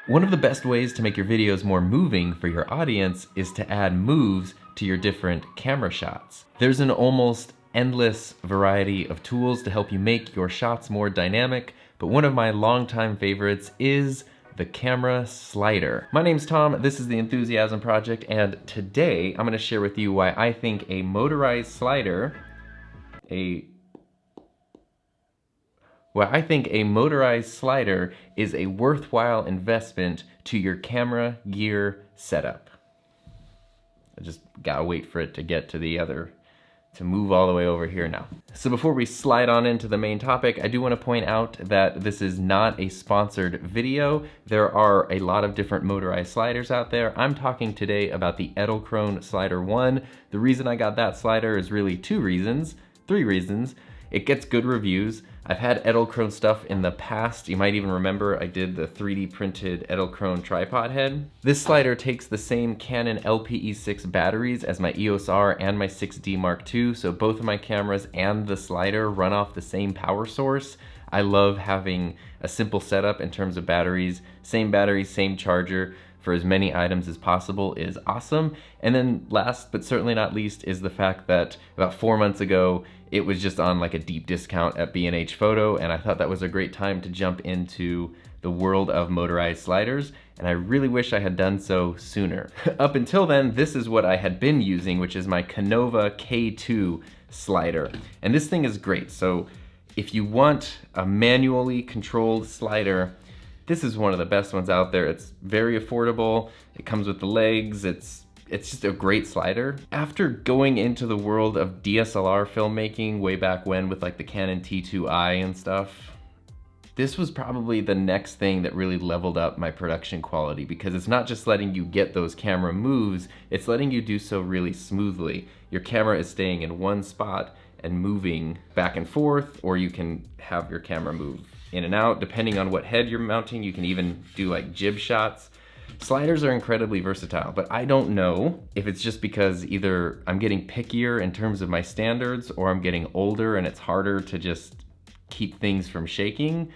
One of the best ways to make your videos more moving for your audience is to add moves to your different camera shots. There's an almost endless variety of tools to help you make your shots more dynamic, but one of my longtime favorites is the camera slider. My name's Tom, this is the Enthusiasm Project, and today I'm gonna share with you why I think a motorized slider, is a worthwhile investment to your camera gear setup. I just gotta wait for it to get to move all the way over here now. So before we slide on into the main topic, I do want to point out that this is not a sponsored video. There are a lot of different motorized sliders out there. I'm talking today about the Edelkrone SliderOne. The reason I got that slider is really three reasons. It gets good reviews. I've had Edelkrone stuff in the past. You might even remember I did the 3D printed Edelkrone tripod head. This slider takes the same Canon LPE6 batteries as my EOS R and my 6D Mark II, so both of my cameras and the slider run off the same power source. I love having a simple setup in terms of batteries. Same battery, same charger for as many items as possible is awesome. And then last but certainly not least is the fact that about 4 months ago, it was just on like a deep discount at B&H Photo, and I thought that was a great time to jump into the world of motorized sliders, and I really wish I had done so sooner. Up until then, this is what I had been using, which is my Canova K2 slider. And this thing is great. So if you want a manually controlled slider, this is one of the best ones out there. It's very affordable. It comes with the legs. It's just a great slider. After going into the world of DSLR filmmaking way back when with like the Canon T2i and stuff, this was probably the next thing that really leveled up my production quality, because it's not just letting you get those camera moves, it's letting you do so really smoothly. Your camera is staying in one spot and moving back and forth, or you can have your camera move in and out depending on what head you're mounting. You can even do like jib shots. Sliders are incredibly versatile, but I don't know if it's just because either I'm getting pickier in terms of my standards or I'm getting older and it's harder to just keep things from shaking.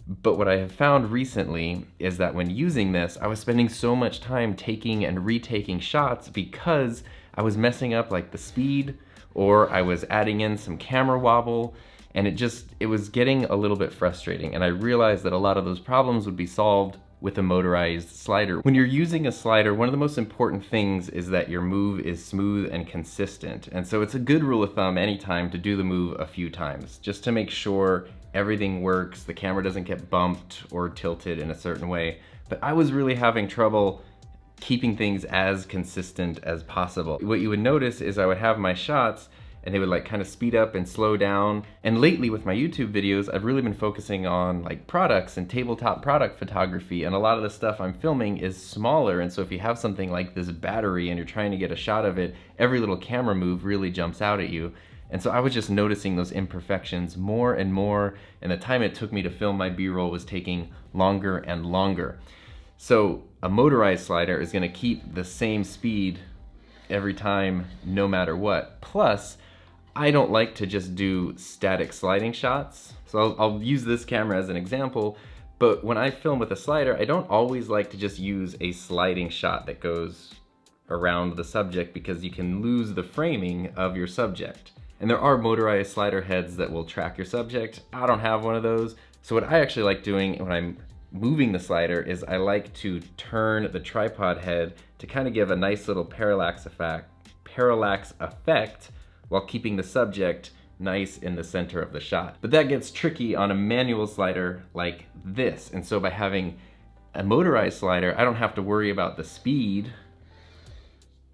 But what I have found recently is that when using this, I was spending so much time taking and retaking shots because I was messing up like the speed, or I was adding in some camera wobble, and it was getting a little bit frustrating. And I realized that a lot of those problems would be solved with a motorized slider. When you're using a slider, one of the most important things is that your move is smooth and consistent. And so it's a good rule of thumb anytime to do the move a few times, just to make sure everything works, the camera doesn't get bumped or tilted in a certain way. But I was really having trouble keeping things as consistent as possible. What you would notice is I would have my shots and they would like kind of speed up and slow down. And lately with my YouTube videos, I've really been focusing on like products and tabletop product photography, and a lot of the stuff I'm filming is smaller. And so if you have something like this battery and you're trying to get a shot of it, every little camera move really jumps out at you. And so I was just noticing those imperfections more and more, and the time it took me to film my B-roll was taking longer and longer. So a motorized slider is gonna keep the same speed every time, no matter what. Plus, I don't like to just do static sliding shots. So I'll use this camera as an example, but when I film with a slider, I don't always like to just use a sliding shot that goes around the subject, because you can lose the framing of your subject. And there are motorized slider heads that will track your subject. I don't have one of those. So what I actually like doing when I'm moving the slider is I like to turn the tripod head to kind of give a nice little parallax effect while keeping the subject nice in the center of the shot. But that gets tricky on a manual slider like this. And so by having a motorized slider, I don't have to worry about the speed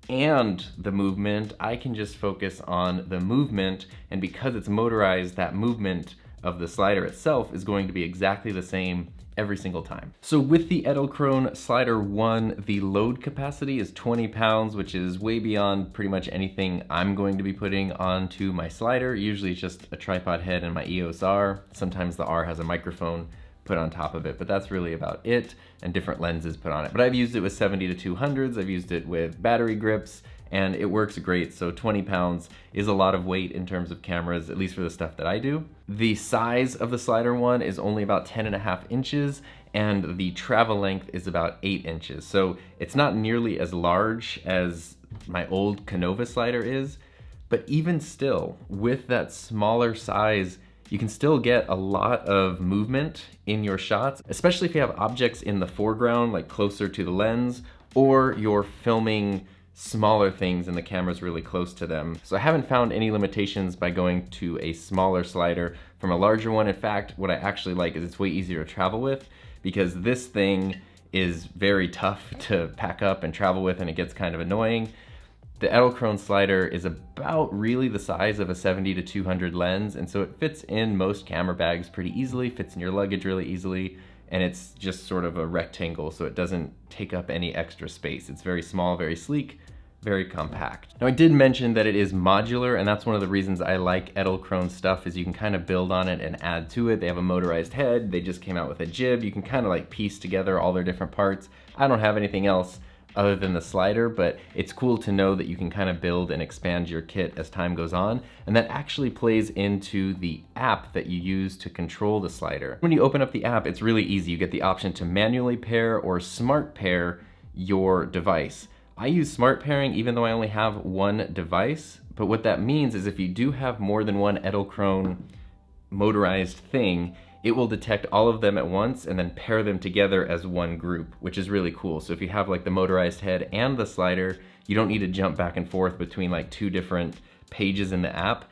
and the movement. I can just focus on the movement, and because it's motorized, that movement of the slider itself is going to be exactly the same every single time. So with the Edelkrone SliderOne, the load capacity is 20 pounds, which is way beyond pretty much anything I'm going to be putting onto my slider. Usually it's just a tripod head and my EOS R. Sometimes the R has a microphone put on top of it, but that's really about it, and different lenses put on it. But I've used it with 70 to 200s, I've used it with battery grips, and it works great. So 20 pounds is a lot of weight in terms of cameras, at least for the stuff that I do. The size of the SliderOne is only about 10.5 inches, and the travel length is about 8 inches. So it's not nearly as large as my old Canova slider is, but even still, with that smaller size, you can still get a lot of movement in your shots, especially if you have objects in the foreground, like closer to the lens, or you're filming smaller things and the camera's really close to them. So I haven't found any limitations by going to a smaller slider from a larger one. In fact, what I actually like is it's way easier to travel with, because this thing is very tough to pack up and travel with, and it gets kind of annoying. The Edelkrone slider is about really the size of a 70-200 lens, and so it fits in most camera bags pretty easily, fits in your luggage really easily, and it's just sort of a rectangle, so it doesn't take up any extra space. It's very small, very sleek, very compact. Now, I did mention that it is modular, and that's one of the reasons I like Edelkrone stuff, is you can kind of build on it and add to it. They have a motorized head, they just came out with a jib, you can kind of like piece together all their different parts. I don't have anything else other than the slider, but it's cool to know that you can kind of build and expand your kit as time goes on, and that actually plays into the app that you use to control the slider. When you open up the app, it's really easy. You get the option to manually pair or smart pair your device. I use smart pairing even though I only have one device, but what that means is if you do have more than one Edelkrone motorized thing, it will detect all of them at once and then pair them together as one group, which is really cool. So if you have like the motorized head and the slider, you don't need to jump back and forth between like two different pages in the app.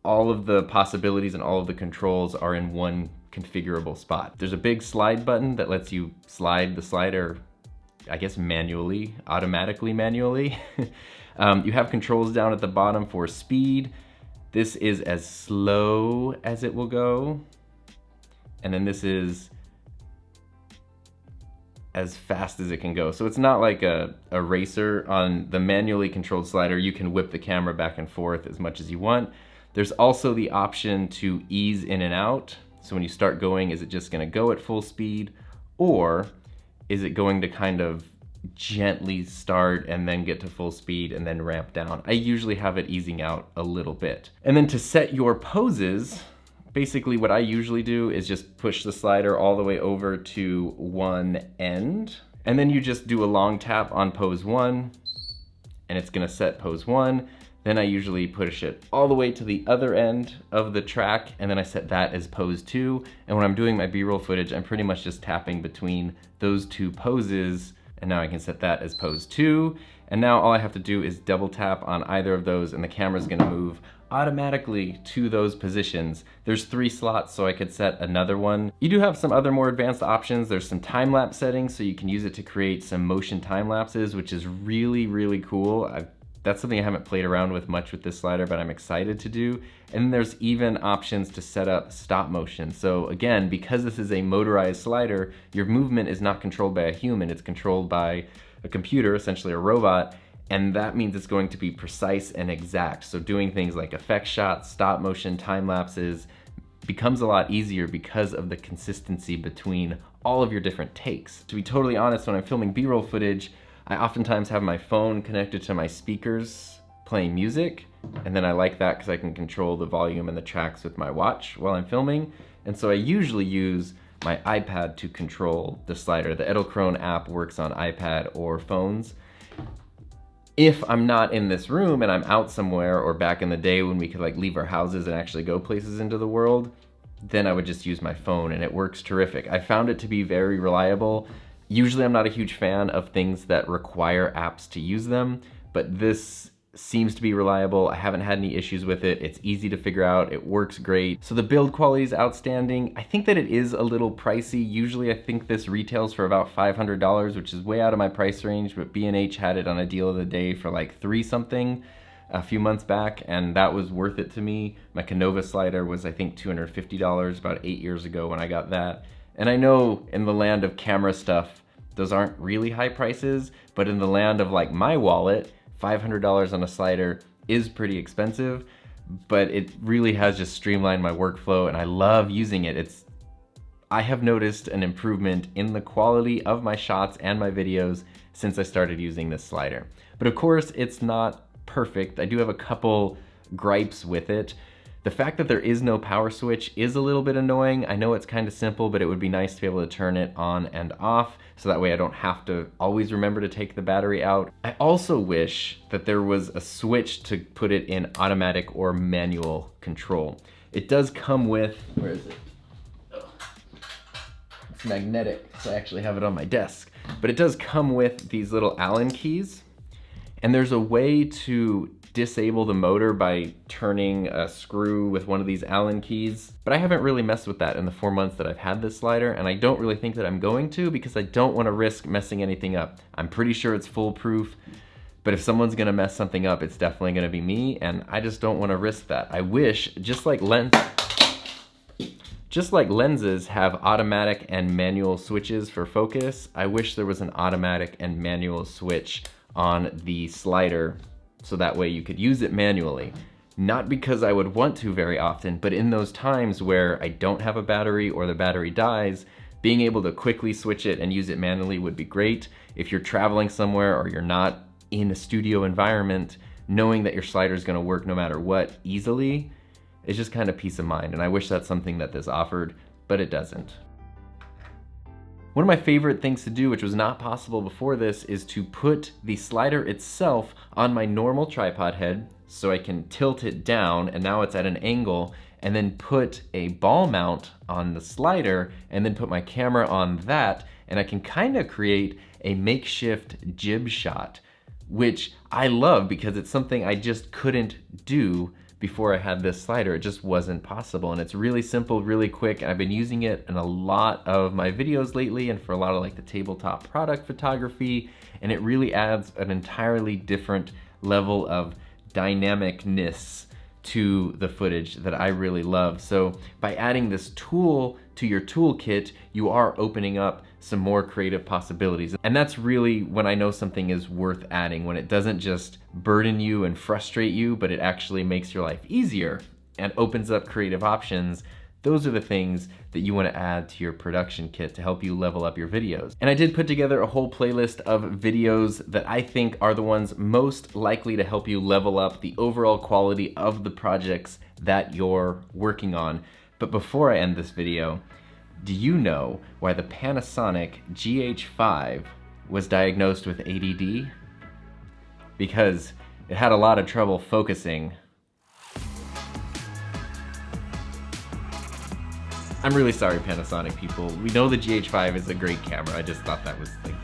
All of the possibilities and all of the controls are in one configurable spot. There's a big slide button that lets you slide the slider, I guess manually, automatically manually. You have controls down at the bottom for speed. This is as slow as it will go. And then this is as fast as it can go. So it's not like a racer. On the manually controlled slider, you can whip the camera back and forth as much as you want. There's also the option to ease in and out. So when you start going, is it just gonna go at full speed, or is it going to kind of gently start and then get to full speed and then ramp down? I usually have it easing out a little bit. And then to set your poses, basically what I usually do is just push the slider all the way over to one end, and then you just do a long tap on pose 1, and it's gonna set pose 1. Then I usually push it all the way to the other end of the track, and then I set that as pose 2. And when I'm doing my B-roll footage, I'm pretty much just tapping between those two poses, and now I can set that as pose 2. And now all I have to do is double tap on either of those, and the camera's gonna move automatically to those positions. There's 3 slots, so I could set another one. You do have some other more advanced options. There's some time-lapse settings, so you can use it to create some motion time lapses, which is really, really cool. That's something I haven't played around with much with this slider, but I'm excited to do. And there's even options to set up stop motion. So again, because this is a motorized slider, your movement is not controlled by a human, it's controlled by a computer, essentially a robot, and that means it's going to be precise and exact. So doing things like effect shots, stop motion, time lapses becomes a lot easier because of the consistency between all of your different takes. To be totally honest, when I'm filming B-roll footage, I oftentimes have my phone connected to my speakers playing music, and then I like that because I can control the volume and the tracks with my watch while I'm filming. And so I usually use my iPad to control the slider. The Edelkrone app works on iPad or phones. If I'm not in this room and I'm out somewhere, or back in the day when we could like leave our houses and actually go places into the world, then I would just use my phone, and it works terrific. I found it to be very reliable. Usually I'm not a huge fan of things that require apps to use them, but this seems to be reliable. I haven't had any issues with it. It's easy to figure out. It works great. So the build quality is outstanding. I think that it is a little pricey. Usually I think this retails for about $500, which is way out of my price range, but B&H had it on a deal of the day for like $3 something a few months back, and that was worth it to me. My Canova slider was I think $250 about 8 years ago when I got that. And I know in the land of camera stuff, those aren't really high prices, but in the land of like my wallet, $500 on a slider is pretty expensive, but it really has just streamlined my workflow, and I love using it. I have noticed an improvement in the quality of my shots and my videos since I started using this slider. But of course, it's not perfect. I do have a couple gripes with it. The fact that there is no power switch is a little bit annoying. I know it's kind of simple, but it would be nice to be able to turn it on and off, so that way I don't have to always remember to take the battery out. I also wish that there was a switch to put it in automatic or manual control. It does come with, where is it? Oh. It's magnetic, so I actually have it on my desk. But it does come with these little Allen keys, and there's a way to disable the motor by turning a screw with one of these Allen keys. But I haven't really messed with that in the 4 months that I've had this slider, and I don't really think that I'm going to, because I don't want to risk messing anything up. I'm pretty sure it's foolproof, but if someone's gonna mess something up, it's definitely gonna be me, and I just don't want to risk that. I wish, just like lenses have automatic and manual switches for focus, I wish there was an automatic and manual switch on the slider, so that way you could use it manually. Not because I would want to very often, but in those times where I don't have a battery or the battery dies, being able to quickly switch it and use it manually would be great. If you're traveling somewhere or you're not in a studio environment, knowing that your slider is gonna work no matter what easily is just kind of peace of mind, and I wish that's something that this offered, but it doesn't. One of my favorite things to do, which was not possible before this, is to put the slider itself on my normal tripod head so I can tilt it down, and now it's at an angle, and then put a ball mount on the slider and then put my camera on that, and I can kind of create a makeshift jib shot, which I love because it's something I just couldn't do before I had this slider. It just wasn't possible, and it's really simple, really quick, and I've been using it in a lot of my videos lately and for a lot of like the tabletop product photography, and it really adds an entirely different level of dynamicness to the footage that I really love. So by adding this tool to your toolkit, you are opening up some more creative possibilities. And that's really when I know something is worth adding, when it doesn't just burden you and frustrate you, but it actually makes your life easier and opens up creative options. Those are the things that you want to add to your production kit to help you level up your videos. And I did put together a whole playlist of videos that I think are the ones most likely to help you level up the overall quality of the projects that you're working on. But before I end this video, do you know why the Panasonic GH5 was diagnosed with ADD? Because it had a lot of trouble focusing. I'm really sorry, Panasonic people. We know the GH5 is a great camera. I just thought that was like